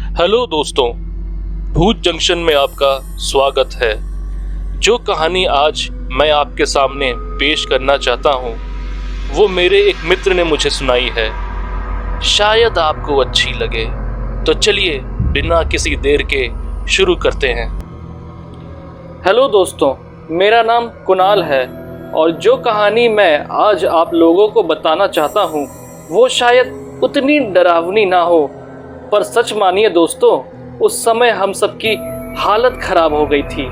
Hello दोस्तों, भूत junction में आपका स्वागत है। जो कहानी आज मैं आपके सामने पेश करना चाहता हूँ वो मेरे एक मित्र ने मुझे सुनाई है। शायद आपको अच्छी लगे, तो चलिए बिना किसी देर के शुरू करते हैं। हेलो दोस्तों, मेरा नाम कुणाल है और जो कहानी मैं आज आप लोगों को बताना चाहता हूँ वो शायद उतनी डरावनी ना हो, पर सच मानिए दोस्तों, उस समय हम सबकी हालत खराब हो गई थी।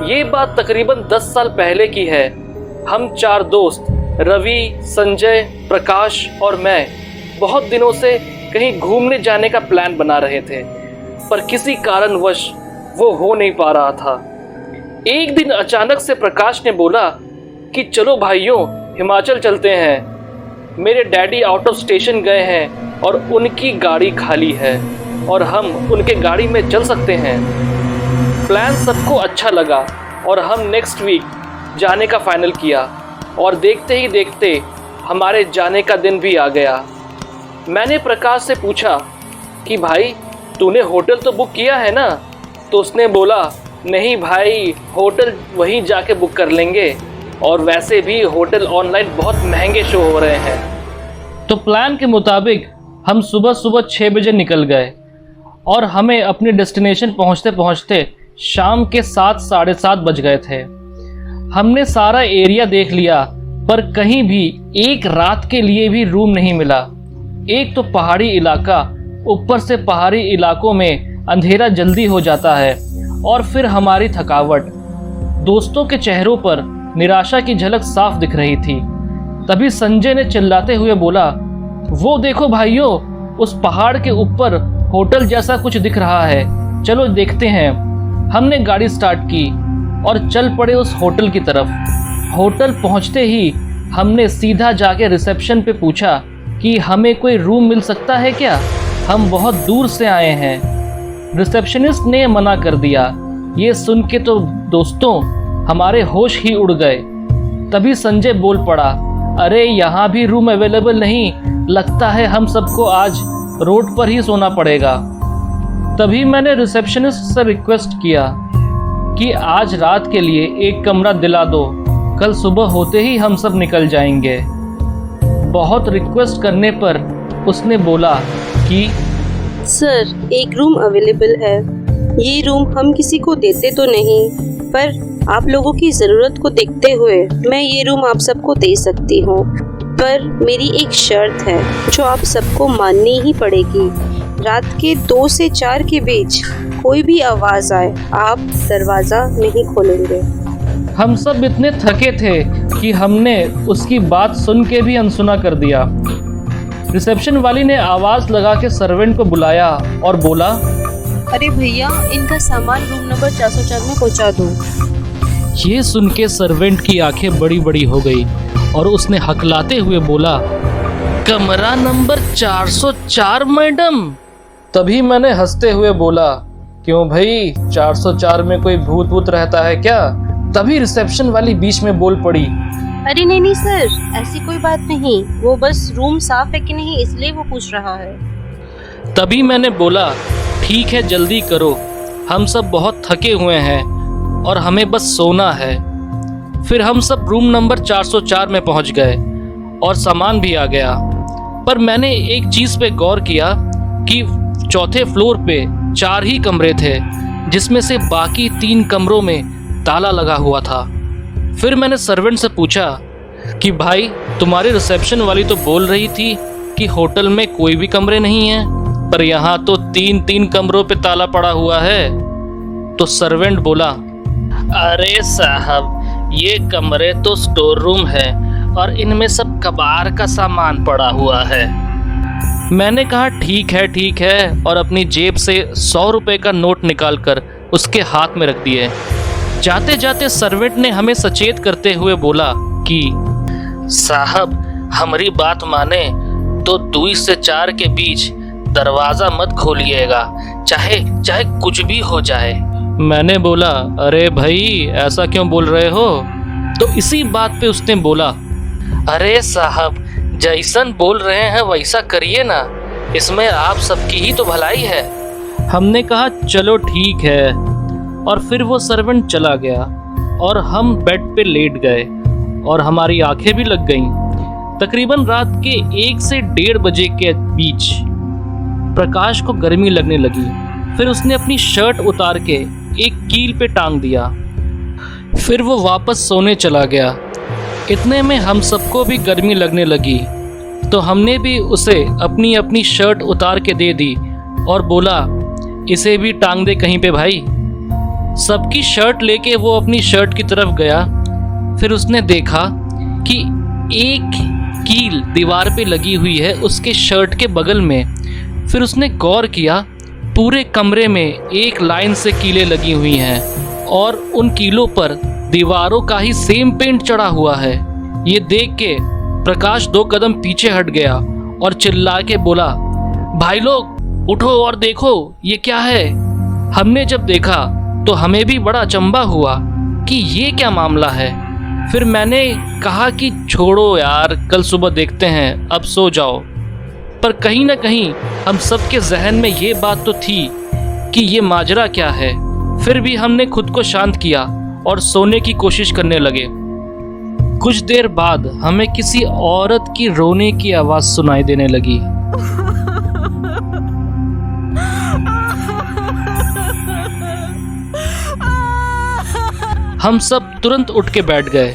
ये बात तकरीबन 10 साल पहले की है। हम 4 दोस्त रवि, संजय, प्रकाश और मैं बहुत दिनों से कहीं घूमने जाने का प्लान बना रहे थे, पर किसी कारणवश वो हो नहीं पा रहा था। एक दिन अचानक से प्रकाश ने बोला कि चलो भाइयों, हिमाचल चलते हैं। मेरे डैडी आउट ऑफ स्टेशन गए हैं और उनकी गाड़ी खाली है और हम उनके गाड़ी में चल सकते हैं। प्लान सबको अच्छा लगा और हम नेक्स्ट वीक जाने का फाइनल किया और देखते ही देखते हमारे जाने का दिन भी आ गया। मैंने प्रकाश से पूछा कि भाई तूने होटल तो बुक किया है ना? तो उसने बोला नहीं भाई, होटल वहीं जाके बुक कर लेंगे और वैसे भी होटल ऑनलाइन बहुत महंगे शो हो रहे हैं। तो प्लान के मुताबिक हम सुबह 6 बजे निकल गए और हमें अपने डेस्टिनेशन पहुंचते पहुंचते शाम के 7 साढ़े 7 बज गए थे। हमने सारा एरिया देख लिया पर कहीं भी एक रात के लिए भी रूम नहीं मिला। एक तो पहाड़ी इलाका, ऊपर से पहाड़ी इलाकों में अंधेरा जल्दी हो जाता है और फिर हमारी थकावट। दोस्तों के चेहरों पर निराशा की झलक साफ दिख रही थी। तभी संजय ने चिल्लाते हुए बोला, वो देखो भाइयों, उस पहाड़ के ऊपर होटल जैसा कुछ दिख रहा है, चलो देखते हैं। हमने गाड़ी स्टार्ट की और चल पड़े उस होटल की तरफ। होटल पहुंचते ही हमने सीधा जाके रिसेप्शन पे पूछा कि हमें कोई रूम मिल सकता है क्या, हम बहुत दूर से आए हैं। रिसेप्शनिस्ट ने मना कर दिया। ये सुन के तो दोस्तों हमारे होश ही उड़ गए। तभी संजय बोल पड़ा, अरे यहाँ भी रूम अवेलेबल नहीं, लगता है हम सबको आज रोड पर ही सोना पड़ेगा। तभी मैंने रिसेप्शनिस्ट से रिक्वेस्ट किया कि आज रात के लिए एक कमरा दिला दो, कल सुबह होते ही हम सब निकल जाएंगे। बहुत रिक्वेस्ट करने पर उसने बोला कि सर, एक रूम अवेलेबल है। ये रूम हम किसी को देते तो नहीं, पर आप लोगों की ज़रूरत को देखते हुए मैं ये रूम आप सबको दे सकती हूँ। पर मेरी एक शर्त है जो आप सबको माननी ही पड़ेगी। रात के 2 से 4 के बीच कोई भी आवाज़ आए, आप दरवाज़ा नहीं खोलेंगे। हम सब इतने थके थे कि हमने उसकी बात सुन के भी अनसुना कर दिया। रिसेप्शन वाली ने आवाज़ लगा के सर्वेंट को बुलाया और बोला, अरे भैया, इनका सामान रूम नंबर 404 में पहुंचा दो। ये सुन के सर्वेंट की आंखें बड़ी बड़ी हो गई और उसने हकलाते हुए बोला, कमरा नंबर 404 मैडम। तभी मैंने हंसते हुए बोला, क्यों भाई, 404 में कोई भूत वूत रहता है क्या? तभी रिसेप्शन वाली बीच में बोल पड़ी, अरे नहीं सर, ऐसी कोई बात नहीं, वो बस रूम साफ है कि नहीं इसलिए वो पूछ रहा है। तभी मैंने बोला, ठीक है जल्दी करो, हम सब बहुत थके हुए हैं और हमें बस सोना है। फिर हम सब रूम नंबर 404 में पहुंच गए और सामान भी आ गया। पर मैंने एक चीज़ पे गौर किया कि चौथे फ्लोर पे 4 ही कमरे थे, जिसमें से बाकी 3 कमरों में ताला लगा हुआ था। फिर मैंने सर्वेंट से पूछा कि भाई, तुम्हारी रिसेप्शन वाली तो बोल रही थी कि होटल में कोई भी कमरे नहीं हैं, पर यहाँ तो 3 कमरों पे ताला पड़ा हुआ है। तो सर्वेंट बोला, अरे साहब, ये कमरे तो स्टोर रूम है और इनमें सब कबाड़ का सामान पड़ा हुआ है। मैंने कहा ठीक है और अपनी जेब से 100 रुपए का नोट निकालकर उसके हाथ में रख दिए। जाते जाते सर्वेंट ने हमें सचेत करते हुए बोला कि साहब, हमारी बात माने तो 2 से 4 के बीच दरवाज़ा मत खोलिएगा, चाहे कुछ भी हो जाए। मैंने बोला, अरे भाई ऐसा क्यों बोल रहे हो? तो इसी बात पे उसने बोला, अरे साहब, जैसन बोल रहे हैं वैसा करिए ना, इसमें आप सबकी ही तो भलाई है। हमने कहा चलो ठीक है, और फिर वो सर्वेंट चला गया और हम बेड पे लेट गए और हमारी आंखें भी लग गईं। तकरीबन रात के 1 से 1:30 बजे के बीच प्रकाश को गर्मी लगने लगी। फिर उसने अपनी शर्ट उतार के एक कील पे टांग दिया। फिर वो वापस सोने चला गया। इतने में हम सबको भी गर्मी लगने लगी, तो हमने भी उसे अपनी अपनी शर्ट उतार के दे दी और बोला, इसे भी टांग दे कहीं पे भाई। सबकी शर्ट लेके वो अपनी शर्ट की तरफ गया। फिर उसने देखा कि एक कील दीवार पे लगी हुई है उसके शर्ट के बगल में। फिर उसने गौर किया, पूरे कमरे में एक लाइन से कीलें लगी हुई हैं और उन कीलों पर दीवारों का ही सेम पेंट चढ़ा हुआ है। ये देख के प्रकाश 2 कदम पीछे हट गया और चिल्ला के बोला, भाई लोग उठो और देखो ये क्या है। हमने जब देखा तो हमें भी बड़ा अचंभा हुआ कि ये क्या मामला है। फिर मैंने कहा कि छोड़ो यार, कल सुबह देखते हैं, अब सो जाओ। पर कहीं ना कहीं हम सबके जहन में ये बात तो थी कि ये माजरा क्या है। फिर भी हमने खुद को शांत किया और सोने की कोशिश करने लगे। कुछ देर बाद हमें किसी औरत की रोने की आवाज़ सुनाई देने लगी। हम सब तुरंत उठ के बैठ गए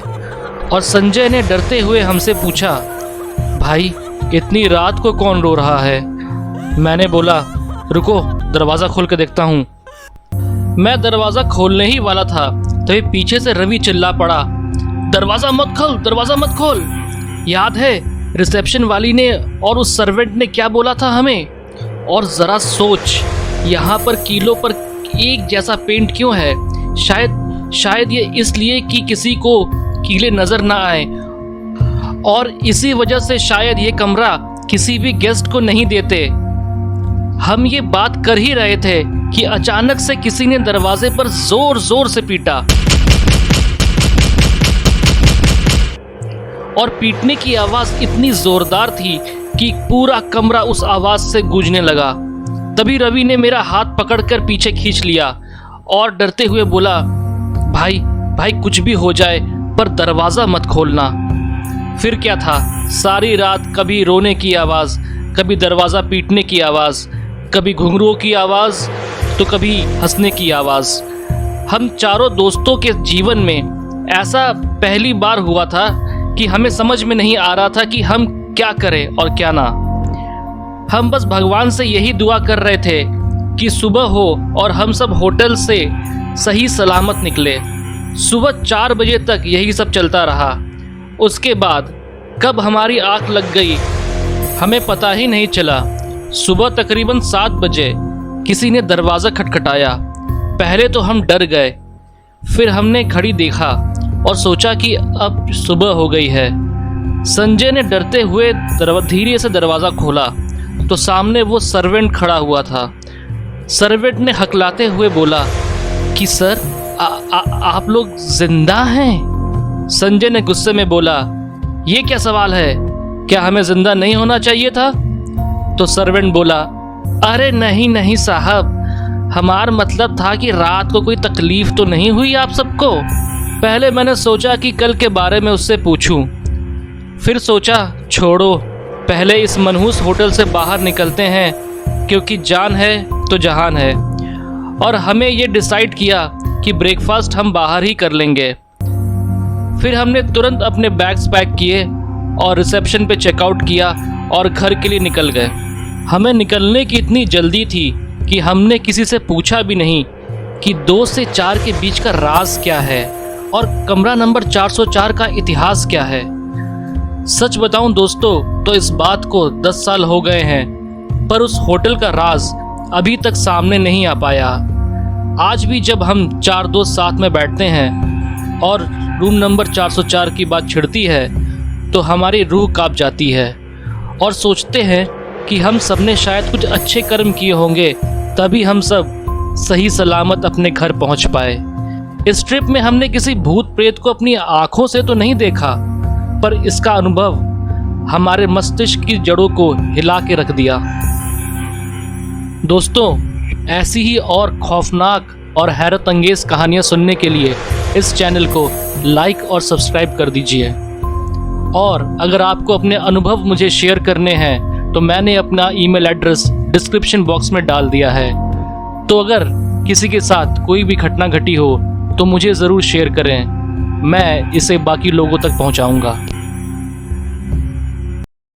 और संजय ने डरते हुए हमसे पूछा, भाई इतनी रात को कौन रो रहा है। मैंने बोला, रुको दरवाज़ा खोल के देखता हूँ। मैं दरवाज़ा खोलने ही वाला था तभी पीछे से रवि चिल्ला पड़ा, दरवाज़ा मत खोल, दरवाज़ा मत खोल। याद है रिसेप्शन वाली ने और उस सर्वेंट ने क्या बोला था हमें। और ज़रा सोच, यहाँ पर कीलों पर एक जैसा पेंट क्यों है। शायद ये इसलिए कि किसी को कीले नज़र ना आए, और इसी वजह से शायद ये कमरा किसी भी गेस्ट को नहीं देते। हम ये बात कर ही रहे थे कि अचानक से किसी ने दरवाजे पर जोर जोर से पीटा और पीटने की आवाज़ इतनी जोरदार थी कि पूरा कमरा उस आवाज़ से गूंजने लगा। तभी रवि ने मेरा हाथ पकड़कर पीछे खींच लिया और डरते हुए बोला, भाई कुछ भी हो जाए पर दरवाज़ा मत खोलना। फिर क्या था, सारी रात कभी रोने की आवाज़, कभी दरवाज़ा पीटने की आवाज़, कभी घुंघरुओं की आवाज़ तो कभी हंसने की आवाज़। हम चारों दोस्तों के जीवन में ऐसा पहली बार हुआ था कि हमें समझ में नहीं आ रहा था कि हम क्या करें और क्या ना। हम बस भगवान से यही दुआ कर रहे थे कि सुबह हो और हम सब होटल से सही सलामत निकले। सुबह 4 बजे तक यही सब चलता रहा। उसके बाद कब हमारी आंख लग गई हमें पता ही नहीं चला। सुबह तकरीबन 7 बजे किसी ने दरवाज़ा खटखटाया। पहले तो हम डर गए, फिर हमने घड़ी देखा और सोचा कि अब सुबह हो गई है। संजय ने डरते हुए धीरे से दरवाज़ा खोला तो सामने वो सर्वेंट खड़ा हुआ था। सर्वेंट ने हकलाते हुए बोला कि सर आप लोग जिंदा हैं। संजय ने गुस्से में बोला, ये क्या सवाल है, क्या हमें जिंदा नहीं होना चाहिए था। तो सर्वेंट बोला, अरे नहीं साहब, हमारा मतलब था कि रात को कोई तकलीफ तो नहीं हुई आप सबको। पहले मैंने सोचा कि कल के बारे में उससे पूछूं, फिर सोचा छोड़ो, पहले इस मनहूस होटल से बाहर निकलते हैं, क्योंकि जान है तो जहान है। और हमें ये डिसाइड किया कि ब्रेकफास्ट हम बाहर ही कर लेंगे। फिर हमने तुरंत अपने बैग्स पैक किए और रिसेप्शन पे चेकआउट किया और घर के लिए निकल गए। हमें निकलने की इतनी जल्दी थी कि हमने किसी से पूछा भी नहीं कि 2 से 4 के बीच का राज क्या है और कमरा नंबर 404 का इतिहास क्या है। सच बताऊं दोस्तों तो इस बात को 10 साल हो गए हैं, पर उस होटल का राज अभी तक सामने नहीं आ पाया। आज भी जब हम 4 दोस्त साथ में बैठते हैं और रूम नंबर 404 की बात छिड़ती है तो हमारी रूह कांप जाती है और सोचते हैं कि हम सब ने शायद कुछ अच्छे कर्म किए होंगे, तभी हम सब सही सलामत अपने घर पहुंच पाए। इस ट्रिप में हमने किसी भूत प्रेत को अपनी आंखों से तो नहीं देखा, पर इसका अनुभव हमारे मस्तिष्क की जड़ों को हिला के रख दिया। दोस्तों, ऐसी ही और खौफनाक और हैरत अंगेज कहानियाँ सुनने के लिए इस चैनल को लाइक और सब्सक्राइब कर दीजिए। और अगर आपको अपने अनुभव मुझे शेयर करने हैं तो मैंने अपना ईमेल एड्रेस डिस्क्रिप्शन बॉक्स में डाल दिया है। तो अगर किसी के साथ कोई भी घटना घटी हो तो मुझे ज़रूर शेयर करें, मैं इसे बाकी लोगों तक पहुंचाऊंगा।